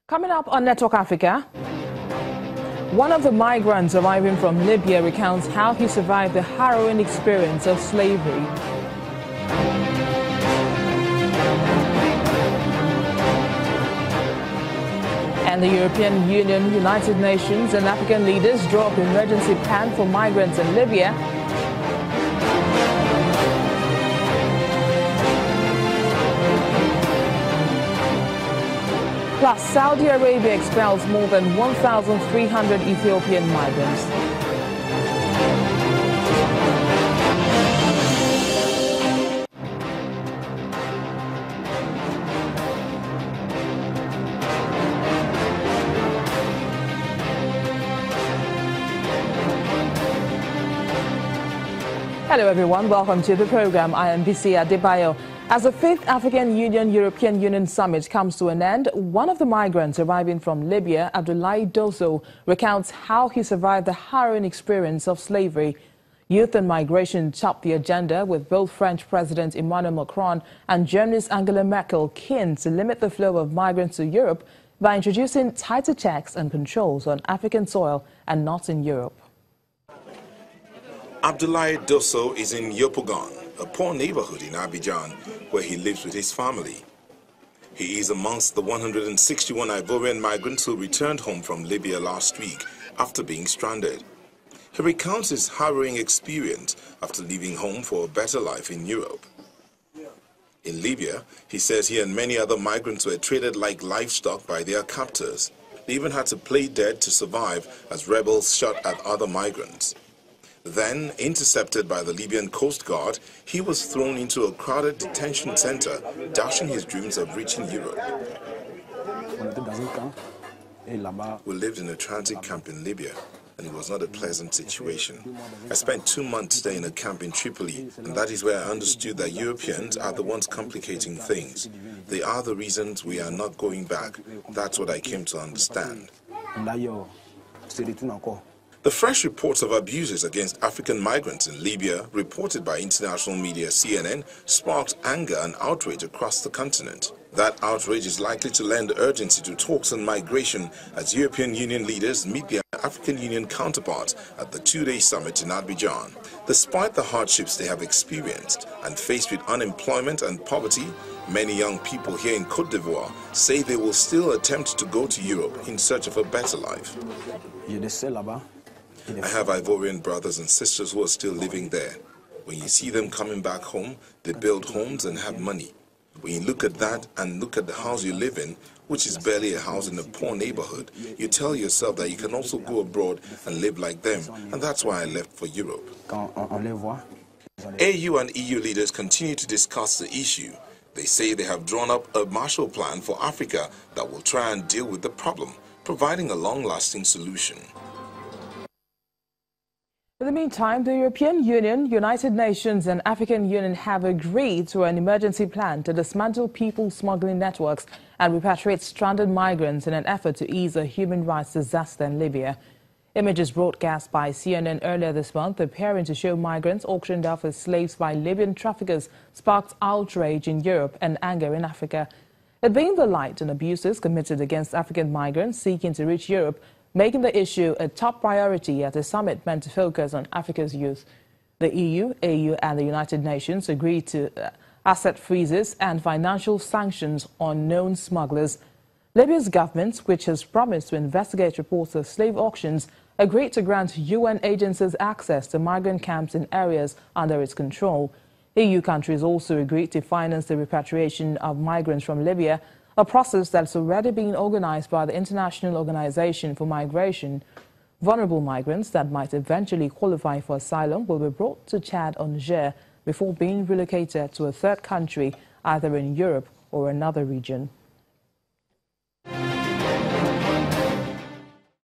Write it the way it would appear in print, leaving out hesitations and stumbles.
Coming up on Network Africa, one of the migrants arriving from Libya recounts how he survived the harrowing experience of slavery. And the European Union, United Nations and African leaders draw up emergency plan for migrants in Libya. Plus, Saudi Arabia expels more than 1,300 Ethiopian migrants. Hello everyone, welcome to the program. I am BISI ADEBAYO. As the 5th African Union-European Union Summit comes to an end, one of the migrants arriving from Libya, Abdoulaye, recounts how he survived the harrowing experience of slavery. Youth and migration topped the agenda, with both French President Emmanuel Macron and Germany's Angela Merkel keen to limit the flow of migrants to Europe by introducing tighter checks and controls on African soil and not in Europe. Abdoulaye Dosso is in Yopougon, a poor neighborhood in Abidjan, where he lives with his family. He is amongst the 161 Ivorian migrants who returned home from Libya last week after being stranded. He recounts his harrowing experience after leaving home for a better life in Europe. In Libya, he says he and many other migrants were treated like livestock by their captors. They even had to play dead to survive as rebels shot at other migrants. Then, intercepted by the Libyan Coast Guard, he was thrown into a crowded detention center, dashing his dreams of reaching Europe. We lived in a transit camp in Libya, and it was not a pleasant situation. I spent 2 months there in a camp in Tripoll, and that is where I understood that Europeans are the ones complicating things. They are the reasons we are not going back. That's what I came to understand. The fresh reports of abuses against African migrants in Libya, reported by international media CNN, sparked anger and outrage across the continent. That outrage is likely to lend urgency to talks on migration as European Union leaders meet their African Union counterparts at the 2-day summit in Abidjan. Despite the hardships they have experienced and faced with unemployment and poverty, many young people here in Côte d'Ivoire say they will still attempt to go to Europe in search of a better life. I have Ivorian brothers and sisters who are still living there. When you see them coming back home, they build homes and have money. When you look at that and look at the house you live in, which is barely a house in a poor neighborhood, you tell yourself that you can also go abroad and live like them, and that's why I left for Europe. AU and EU leaders continue to discuss the issue. They say they have drawn up a Marshall Plan for Africa that will try and deal with the problem, providing a long-lasting solution. In the meantime, the European Union, United Nations and African Union have agreed to an emergency plan to dismantle people smuggling networks and repatriate stranded migrants in an effort to ease a human rights disaster in Libya. Images broadcast by CNN earlier this month appearing to show migrants auctioned off as slaves by Libyan traffickers sparked outrage in Europe and anger in Africa. It being the light on abuses committed against African migrants seeking to reach Europe, making the issue a top priority at a summit meant to focus on Africa's youth. The EU, AU and the United Nations agreed to asset freezes and financial sanctions on known smugglers. Libya's government, which has promised to investigate reports of slave auctions, agreed to grant UN agencies access to migrant camps in areas under its control. EU countries also agreed to finance the repatriation of migrants from Libya, a process that's already been organized by the International Organization for Migration. Vulnerable migrants that might eventually qualify for asylum will be brought to Chad or Niger before being relocated to a third country, either in Europe or another region.